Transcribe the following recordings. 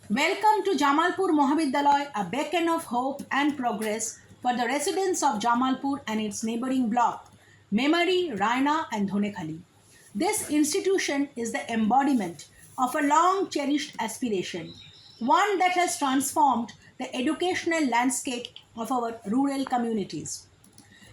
Welcome to Jamalpur Mohavidyalaya, a beacon of hope and progress for the residents of Jamalpur and its neighboring block, Memari, Raina, and Dhonekhali. This institution is the embodiment of a long cherished aspiration, one that has transformed the educational landscape of our rural communities.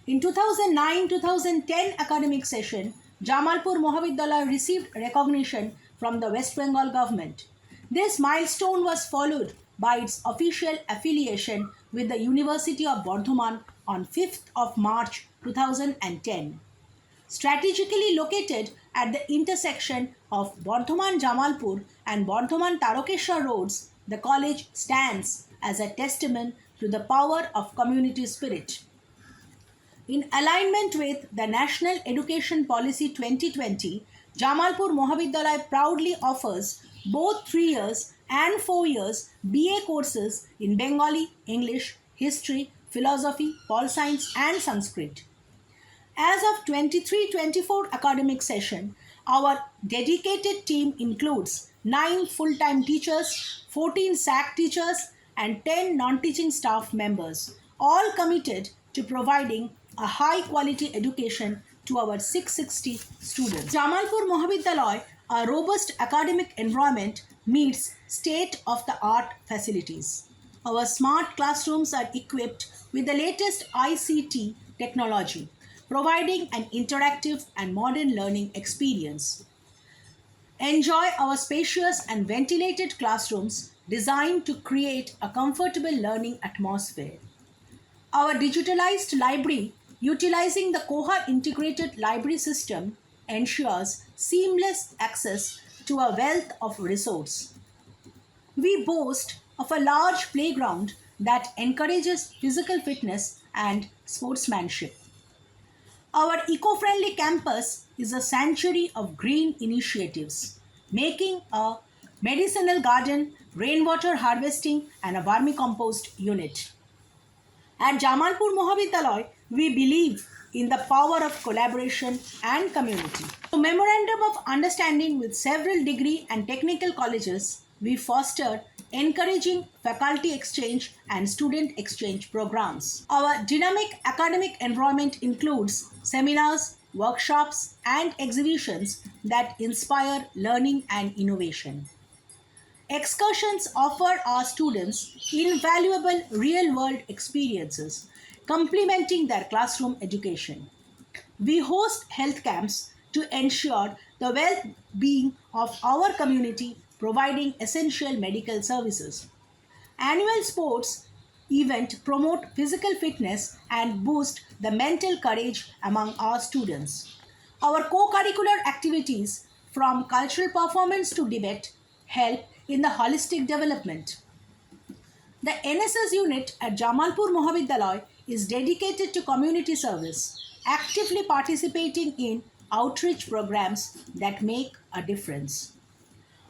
In 2009-2010 academic session, Jamalpur Mohavidyalaya received recognition from the West Bengal government. This milestone was followed by its official affiliation with the University of Bardhaman on 5th of March 2010. Strategically located at the intersection of Bardhaman Jamalpur and Bardhaman Tarakeshwar roads, the college stands as a testament to the power of community spirit. In alignment with the National Education Policy 2020, Jamalpur Mohavidyalaya proudly offers both 3 years and 4 years BA courses in Bengali, English, History, Philosophy, Pol Science, and Sanskrit. As of 23-24 academic session, our dedicated team includes 9 full-time teachers, 14 SAC teachers, and 10 non-teaching staff members, all committed to providing a high-quality education to our 660 students. Jamalpur Mohavidyalaya, a robust academic environment, meets state-of-the-art facilities. Our smart classrooms are equipped with the latest ICT technology, providing an interactive and modern learning experience. Enjoy our spacious and ventilated classrooms designed to create a comfortable learning atmosphere. Our digitalized library, utilizing the Koha integrated library system, ensures seamless access to a wealth of resource. We boast of a large playground that encourages physical fitness and sportsmanship. Our eco friendly campus is a sanctuary of green initiatives, making a medicinal garden, rainwater harvesting, and a vermicompost unit. At Jamalpur Mohavidyalaya, we believe in the power of collaboration and community. So, memorandum of understanding with several degree and technical colleges, we foster encouraging faculty exchange and student exchange programs. Our dynamic academic environment includes seminars, workshops, and exhibitions that inspire learning and innovation. Excursions offer our students invaluable real world experiences, complementing their classroom education. We host health camps to ensure the well being of our community, providing essential medical services. Annual sports event promote physical fitness and boost the mental courage among our students. Our co-curricular activities from cultural performance to debate help in the holistic development. The NSS unit at Jamalpur Mohavidyalaya is dedicated to community service, actively participating in outreach programs that make a difference.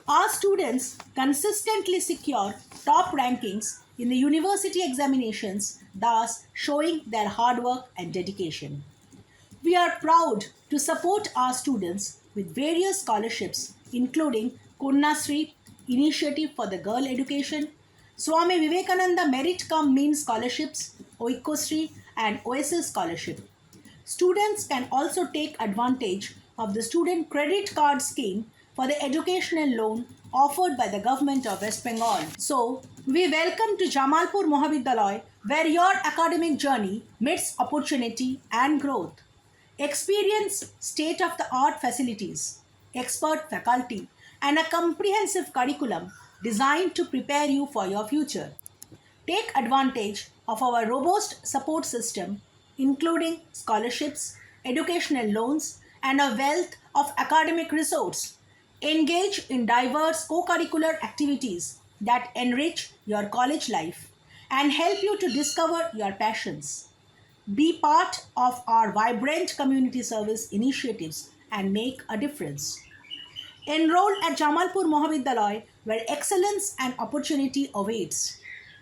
Our students consistently secure top rankings in the university examinations, thus showing their hard work and dedication. We are proud to support our students with various scholarships, including Kunnasri Initiative for the Girl Education, Swami Vivekananda Merit Cum Mean Scholarships, Oikosri, and OSS Scholarship. Students can also take advantage of the student credit card scheme for the educational loan offered by the government of West Bengal. So, we welcome to Jamalpur Mohavidyalaya, where your academic journey meets opportunity and growth. Experience state of the art facilities, expert faculty, and a comprehensive curriculum designed to prepare you for your future. Take advantage of our robust support system, including scholarships, educational loans, and a wealth of academic resource. Engage in diverse co curricular activities that enrich your college life and help you to discover your passions. Be part of our vibrant community service initiatives and make a difference. Enroll at Jamalpur Mohavidyalaya, where excellence and opportunity awaits.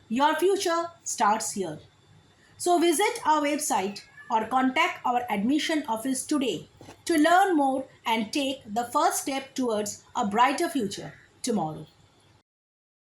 Your future starts here. So visit our website or contact our admission office today to learn more and take the first step towards a brighter future tomorrow.